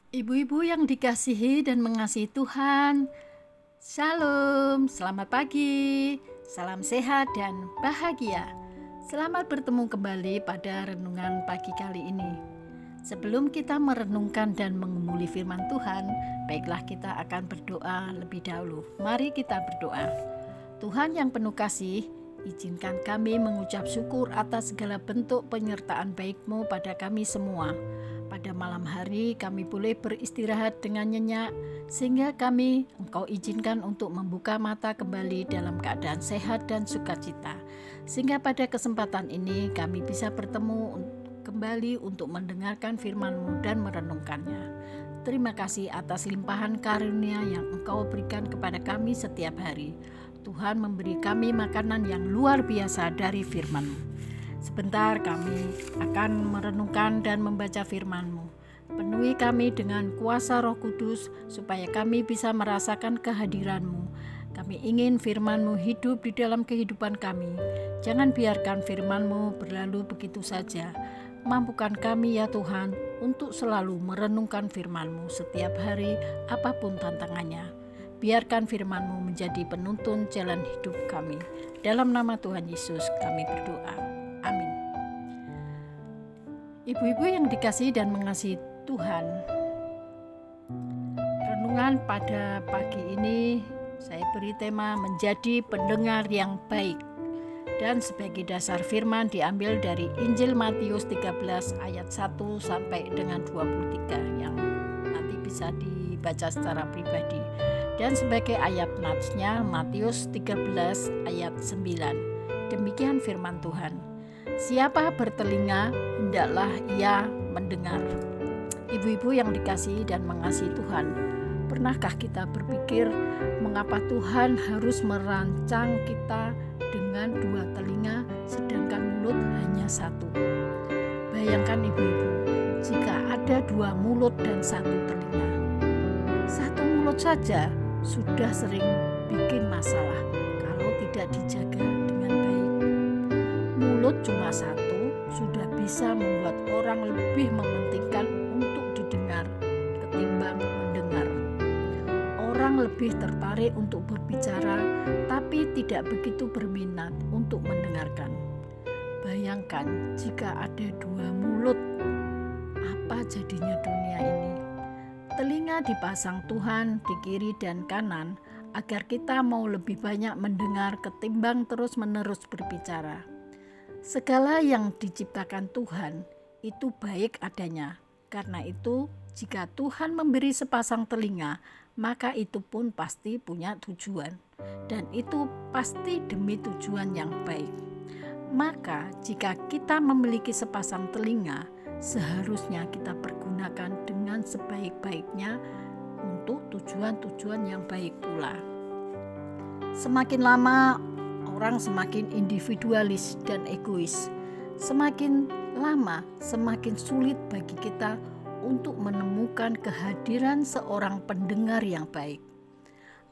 Ibu-ibu yang dikasihi dan mengasihi Tuhan, Shalom, selamat pagi, salam sehat dan bahagia. Selamat bertemu kembali pada renungan pagi kali ini. Sebelum kita merenungkan dan mengumuli firman Tuhan, baiklah kita akan berdoa lebih dahulu. Mari kita berdoa. Tuhan yang penuh kasih, izinkan kami mengucap syukur atas segala bentuk penyertaan baik-Mu pada kami semua. Pada malam hari kami boleh beristirahat dengan nyenyak, sehingga Engkau izinkan untuk membuka mata kembali dalam keadaan sehat dan sukacita. Sehingga pada kesempatan ini kami bisa bertemu kembali untuk mendengarkan firman-Mu dan merenungkannya. Terima kasih atas limpahan karunia yang Engkau berikan kepada kami setiap hari. Tuhan memberi kami makanan yang luar biasa dari firman-Mu. Sebentar kami akan merenungkan dan membaca firman-Mu. Penuhi kami dengan kuasa Roh Kudus supaya kami bisa merasakan kehadiran-Mu. Kami ingin firman-Mu hidup di dalam kehidupan kami. Jangan biarkan firman-Mu berlalu begitu saja. Mampukan kami ya Tuhan untuk selalu merenungkan firman-Mu setiap hari apapun tantangannya. Biarkan firman-Mu menjadi penuntun jalan hidup kami. Dalam nama Tuhan Yesus kami berdoa. Amin. Ibu-ibu yang dikasihi dan mengasihi Tuhan, renungan pada pagi ini saya beri tema menjadi pendengar yang baik. Dan sebagai dasar firman diambil dari Injil Matius 13 ayat 1 sampai dengan 23 yang nanti bisa dibaca secara pribadi. Dan sebagai ayat natsnya Matius 13 ayat 9. Demikian firman Tuhan. Siapa bertelinga, hendaklah ia mendengar. Ibu-ibu yang dikasihi dan mengasihi Tuhan, pernahkah kita berpikir mengapa Tuhan harus merancang kita dengan 2 telinga sedangkan mulut hanya 1? Bayangkan ibu-ibu, jika ada 2 mulut dan 1 telinga. 1 mulut saja sudah sering bikin masalah kalau tidak dijaga dengan baik. Mulut cuma 1 sudah bisa membuat orang lebih mementingkan untuk didengar ketimbang mendengar. Orang lebih tertarik untuk berbicara tapi tidak begitu berminat untuk mendengarkan. Bayangkan jika ada 2 mulut, apa jadinya dunia ini? Telinga dipasang Tuhan di kiri dan kanan agar kita mau lebih banyak mendengar ketimbang terus-menerus berbicara. Segala yang diciptakan Tuhan itu baik adanya. Karena itu, jika Tuhan memberi sepasang telinga, maka itu pun pasti punya tujuan. Dan itu pasti demi tujuan yang baik. Maka jika kita memiliki sepasang telinga, seharusnya kita pergunakan dengan sebaik-baiknya untuk tujuan-tujuan yang baik pula. Semakin lama orang semakin individualis dan egois. Semakin lama semakin sulit bagi kita untuk menemukan kehadiran seorang pendengar yang baik.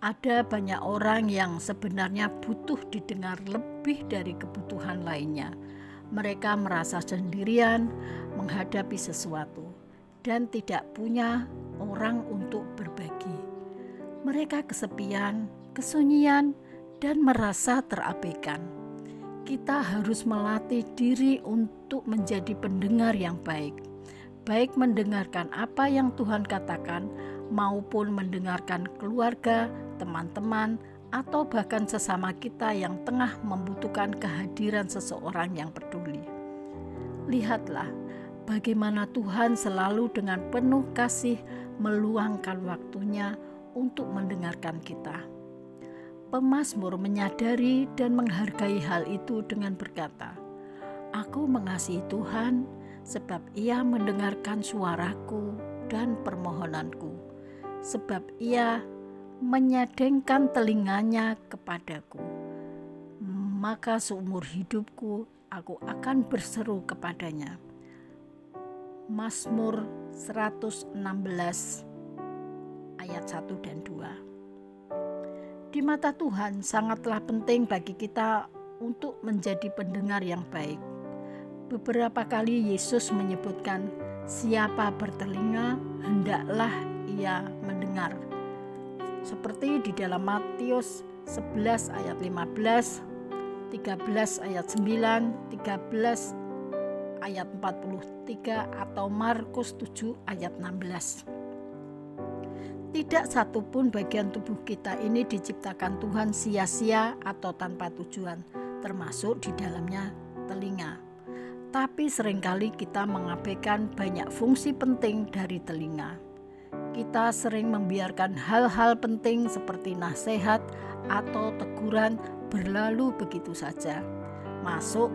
Ada banyak orang yang sebenarnya butuh didengar lebih dari kebutuhan lainnya. Mereka merasa sendirian menghadapi sesuatu dan tidak punya orang untuk berbagi. Mereka kesepian, kesunyian, dan merasa terabaikan. Kita harus melatih diri untuk menjadi pendengar yang baik. Baik mendengarkan apa yang Tuhan katakan maupun mendengarkan keluarga, teman-teman, atau bahkan sesama kita yang tengah membutuhkan kehadiran seseorang yang peduli. Lihatlah bagaimana Tuhan selalu dengan penuh kasih meluangkan waktunya untuk mendengarkan kita. Pemazmur menyadari dan menghargai hal itu dengan berkata, "Aku mengasihi Tuhan sebab Ia mendengarkan suaraku dan permohonanku, sebab Ia menyadengkan telinganya kepadaku. Maka seumur hidupku aku akan berseru kepadanya." Mazmur 116 ayat 1 dan 2. Di mata Tuhan sangatlah penting bagi kita untuk menjadi pendengar yang baik. Beberapa kali Yesus menyebutkan, siapa bertelinga hendaklah ia mendengar. Seperti di dalam Matius 11 ayat 15, 13 ayat 9, 13 ayat 43 atau Markus 7 ayat 16. Tidak satupun bagian tubuh kita ini diciptakan Tuhan sia-sia atau tanpa tujuan, termasuk di dalamnya telinga. Tapi seringkali kita mengabaikan banyak fungsi penting dari telinga. Kita sering membiarkan hal-hal penting seperti nasihat atau teguran berlalu begitu saja, masuk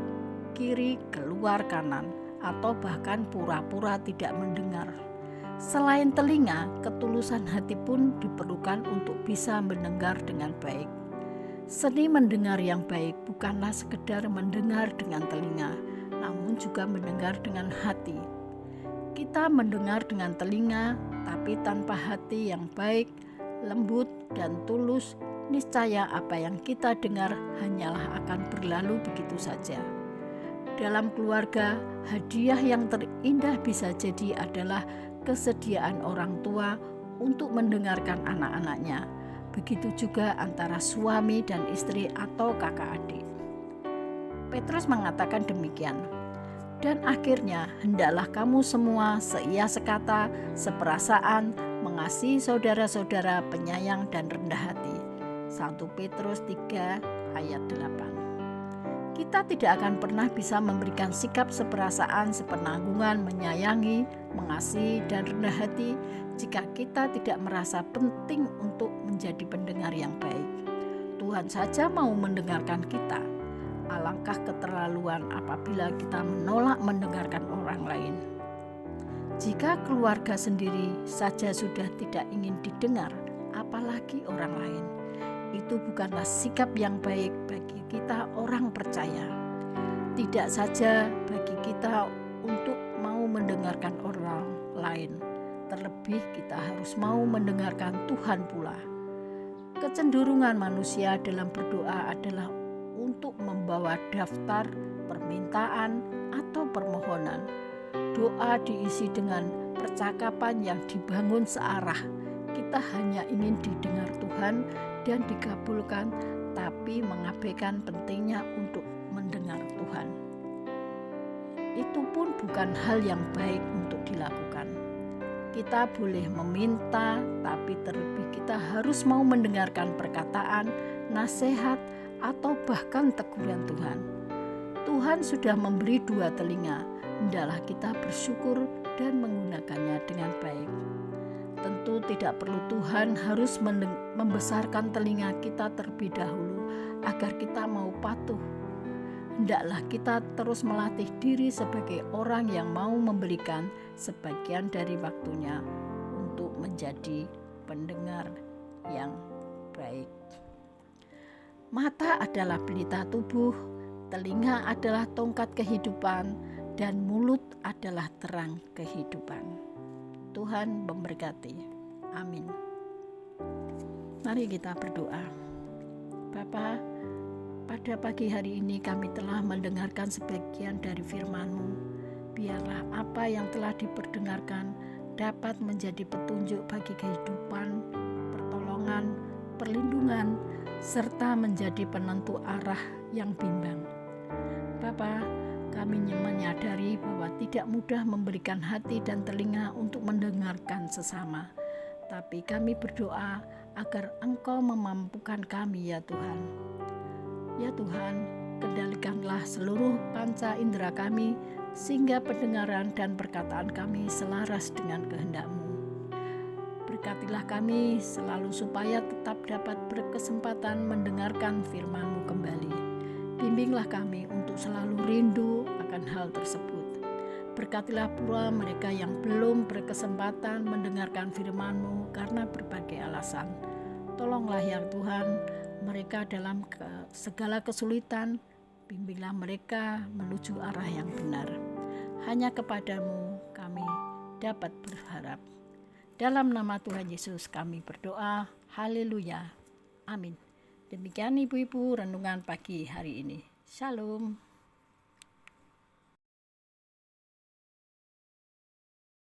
kiri keluar kanan, atau bahkan pura-pura tidak mendengar. Selain telinga, ketulusan hati pun diperlukan untuk bisa mendengar dengan baik. Seni mendengar yang baik bukanlah sekedar mendengar dengan telinga, namun juga mendengar dengan hati. Kita mendengar dengan telinga, tapi tanpa hati yang baik, lembut, dan tulus, niscaya apa yang kita dengar hanyalah akan berlalu begitu saja. Dalam keluarga, hadiah yang terindah bisa jadi adalah kesediaan orang tua untuk mendengarkan anak-anaknya. Begitu juga antara suami dan istri atau kakak adik. Petrus mengatakan demikian. Dan akhirnya hendaklah kamu semua seia sekata, seperasaan, mengasihi saudara-saudara, penyayang dan rendah hati. 1 Petrus 3 ayat 8. Kita tidak akan pernah bisa memberikan sikap seperasaan, sepenanggungan, menyayangi, mengasihi, dan rendah hati jika kita tidak merasa penting untuk menjadi pendengar yang baik. Tuhan saja mau mendengarkan kita. Alangkah keterlaluan apabila kita menolak mendengarkan orang lain. Jika keluarga sendiri saja sudah tidak ingin didengar, apalagi orang lain. Itu bukanlah sikap yang baik bagi kita orang percaya. Tidak saja bagi kita untuk mau mendengarkan orang lain, terlebih kita harus mau mendengarkan Tuhan pula. Kecenderungan manusia dalam berdoa adalah untuk membawa daftar permintaan atau permohonan. Doa diisi dengan percakapan yang dibangun searah. Kita hanya ingin didengar Tuhan dan dikabulkan, tapi mengabaikan pentingnya untuk mendengar Tuhan. Itu pun bukan hal yang baik untuk dilakukan. Kita boleh meminta, tapi terlebih kita harus mau mendengarkan perkataan, nasihat, atau bahkan teguran Tuhan. Tuhan sudah memberi 2 telinga, hendaklah kita bersyukur dan menggunakannya dengan baik. Tentu tidak perlu Tuhan harus membesarkan telinga kita terlebih dahulu agar kita mau patuh. Hendaklah kita terus melatih diri sebagai orang yang mau memberikan sebagian dari waktunya untuk menjadi pendengar yang baik. Mata adalah pelita tubuh, telinga adalah tongkat kehidupan, dan mulut adalah terang kehidupan. Tuhan memberkati. Amin. Mari kita berdoa. Bapa, pada pagi hari ini kami telah mendengarkan sebagian dari firman-Mu. Biarlah apa yang telah diperdengarkan dapat menjadi petunjuk bagi kehidupan, pertolongan, perlindungan, serta menjadi penentu arah yang bimbang. Bapa, kami menyadari bahwa tidak mudah memberikan hati dan telinga untuk mendengarkan sesama. Tapi kami berdoa agar Engkau memampukan kami ya Tuhan. Ya Tuhan, kendalikanlah seluruh panca indera kami sehingga pendengaran dan perkataan kami selaras dengan kehendak-Mu. Berkatilah kami selalu supaya tetap dapat berkesempatan mendengarkan firman-Mu kembali. Bimbinglah kami untuk selalu rindu akan hal tersebut. Berkatilah pula mereka yang belum berkesempatan mendengarkan firman-Mu karena berbagai alasan. Tolonglah ya Tuhan, mereka dalam segala kesulitan, bimbinglah mereka menuju arah yang benar. Hanya kepadamu kami dapat berharap. Dalam nama Tuhan Yesus kami berdoa. Haleluya. Amin. Demikian ibu-ibu renungan pagi hari ini. Shalom.